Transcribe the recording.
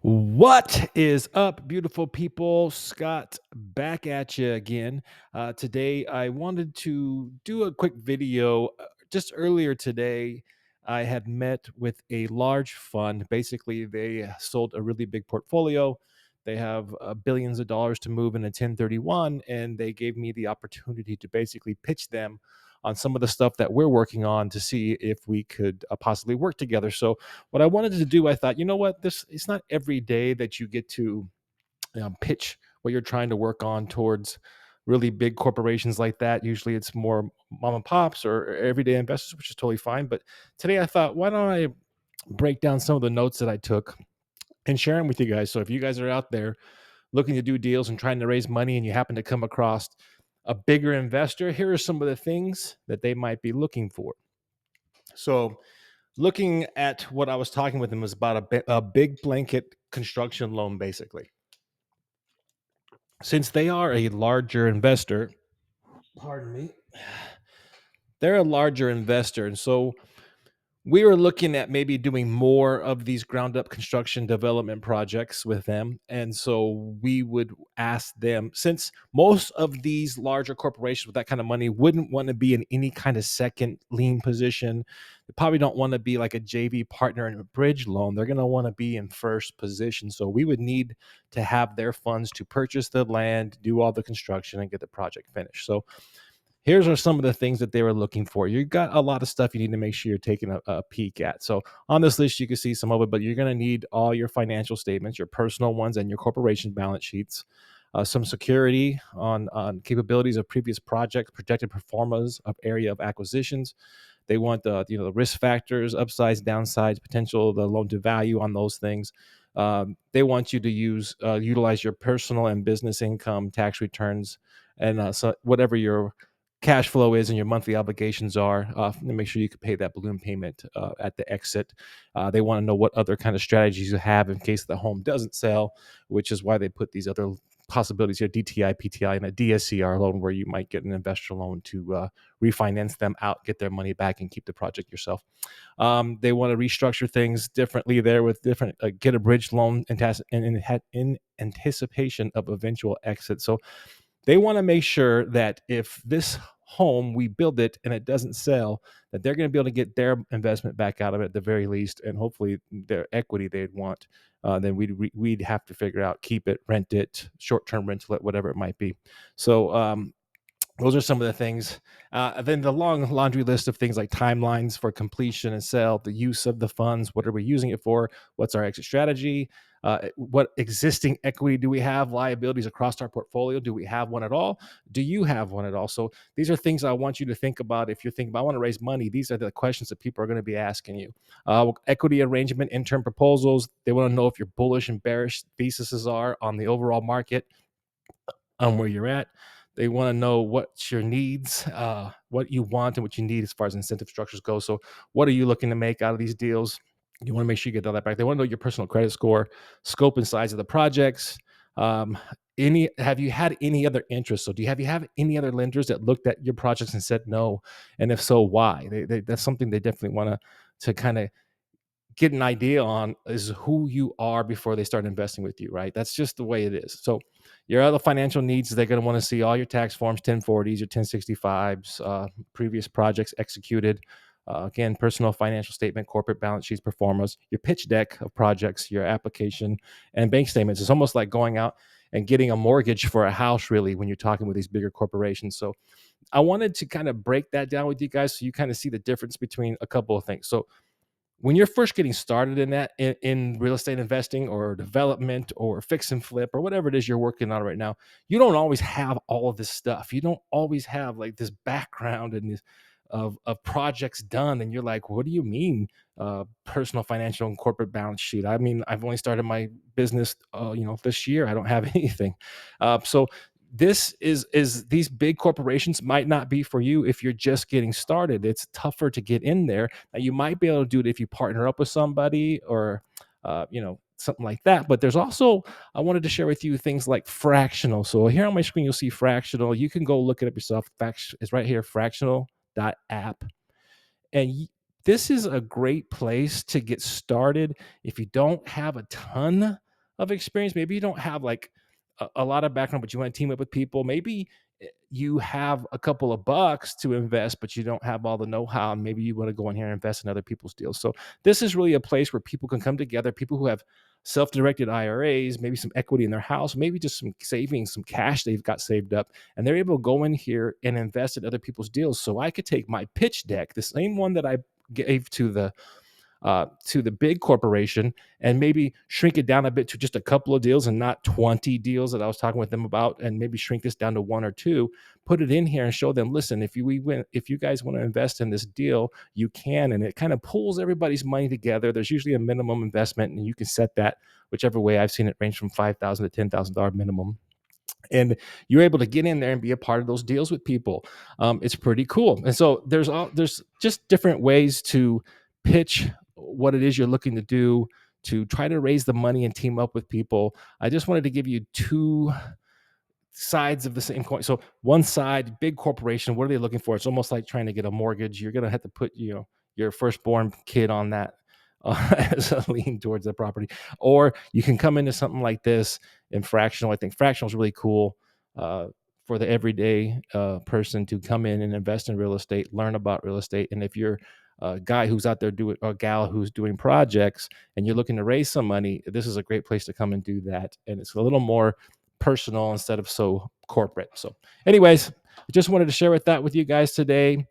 What is up, beautiful people? Scott back at you again. Today, I wanted to do a quick video. Just earlier today, I had met with a large fund. Basically, they sold a really big portfolio. They have billions of dollars to move in a 1031, and they gave me the opportunity to basically pitch them on some of the stuff that we're working on to see if we could possibly work together. So, what I wanted to do, I thought, you know what, this it's not every day that you get to pitch what you're trying to work on towards really big corporations like that. Usually, it's more mom and pops or everyday investors, which is totally fine. But today, I thought, why don't I break down some of the notes that I took and share them with you guys? So if you guys are out there looking to do deals and trying to raise money, and you happen to come across a bigger investor, here are some of the things that they might be looking for. So looking at what I was talking with him was about a big blanket construction loan, basically. Since they are a larger investor, pardon me, they're a larger investor. And so we were looking at maybe doing more of these ground up construction development projects with them. And so we would ask them, since most of these larger corporations with that kind of money wouldn't want to be in any kind of second lien position, they probably don't want to be like a JV partner in a bridge loan. They're going to want to be in first position. So we would need to have their funds to purchase the land, do all the construction, and get the project finished. So here's are some of the things that they were looking for. You got a lot of stuff you need to make sure you're taking a peek at. So on this list, you can see some of it, but you're going to need all your financial statements, your personal ones, and your corporation balance sheets. Some security on capabilities of previous projects, projected performance of area of acquisitions. They want the risk factors, upsides, downsides, potential, the loan to value on those things. They want you to utilize your personal and business income tax returns, and so whatever your cash flow is and your monthly obligations are, and make sure you can pay that balloon payment at the exit. They want to know what other kind of strategies you have in case the home doesn't sell, which is why they put these other possibilities here: DTI, PTI, and a DSCR loan, where you might get an investor loan to refinance them out, get their money back, and keep the project yourself. They want to restructure things differently there with different get a bridge loan in anticipation of eventual exit. So they want to make sure that if this home we build it and it doesn't sell, that they're going to be able to get their investment back out of it at the very least, and hopefully their equity they'd want. Then we'd have to figure out keep it, rent it, short term rental it, whatever it might be. So those are some of the things. Then the long laundry list of things like timelines for completion and sale, the use of the funds, what are we using it for, what's our exit strategy, what existing equity do we have, liabilities across our portfolio, do we have one at all, do you have one at all? So these are things I want you to think about. If you're thinking about, I want to raise money, these are the questions that people are going to be asking you. Equity arrangement, interim proposals, they want to know if your bullish and bearish theses are on the overall market, on where you're at. They want to know what your needs, what you want, and what you need as far as incentive structures go. So, what are you looking to make out of these deals? You want to make sure you get all that back. They want to know your personal credit score, scope and size of the projects. Um, any have you had any other interest? So, do you have any other lenders that looked at your projects and said no? And if so, why? That's something they definitely want to kind of get an idea on, is who you are before they start investing with you, right? That's just the way it is. So your other financial needs, they're going to want to see all your tax forms, 1040s, your 1065s, previous projects executed. Again, personal financial statement, corporate balance sheets, performance, your pitch deck of projects, your application, and bank statements. It's almost like going out and getting a mortgage for a house, really, when you're talking with these bigger corporations. So I wanted to kind of break that down with you guys so you kind of see the difference between a couple of things. So when you're first getting started in that, in real estate investing or development or fix and flip or whatever it is you're working on right now, you don't always have all of this stuff. You don't always have like this background and this of projects done, and you're like, what do you mean personal financial and corporate balance sheet? I mean, I've only started my business this year. I don't have anything. So this is these big corporations might not be for you if you're just getting started. It's tougher to get in there. Now, you might be able to do it if you partner up with somebody or something like that. But there's also, I wanted to share with you things like fractional. So here on my screen you'll see fractional. You can go look it up yourself. It's right here, fractional.app. And this is a great place to get started if you don't have a ton. of experience. Maybe you don't have like a lot of background, but you want to team up with people. Maybe you have a couple of bucks to invest, but you don't have all the know-how, and maybe you want to go in here and invest in other people's deals. So this is really a place where people can come together, people who have self-directed IRAs, maybe some equity in their house, maybe just some savings, some cash they've got saved up, and they're able to go in here and invest in other people's deals. So I could take my pitch deck, the same one that I gave to the big corporation, and maybe shrink it down a bit to just a couple of deals and not 20 deals that I was talking with them about, and maybe shrink this down to one or two, put it in here and show them, listen, if you guys want to invest in this deal, you can. And it kind of pulls everybody's money together. There's usually a minimum investment, and you can set that whichever way. I've seen it range from $5,000 to $10,000 minimum, and you're able to get in there and be a part of those deals with people. It's pretty cool. And so there's just different ways to pitch what it is you're looking to do, to try to raise the money and team up with people. I just wanted to give you two sides of the same coin. So one side, big corporation, what are they looking for? It's almost like trying to get a mortgage. You're going to have to put, your firstborn kid on that as a lien towards the property. Or you can come into something like this in fractional. I think fractional is really cool for the everyday person to come in and invest in real estate, learn about real estate. And if you're a guy who's out there doing, or a gal who's doing projects, and you're looking to raise some money, this is a great place to come and do that. And it's a little more personal instead of so corporate. So anyways, I just wanted to share with you guys today.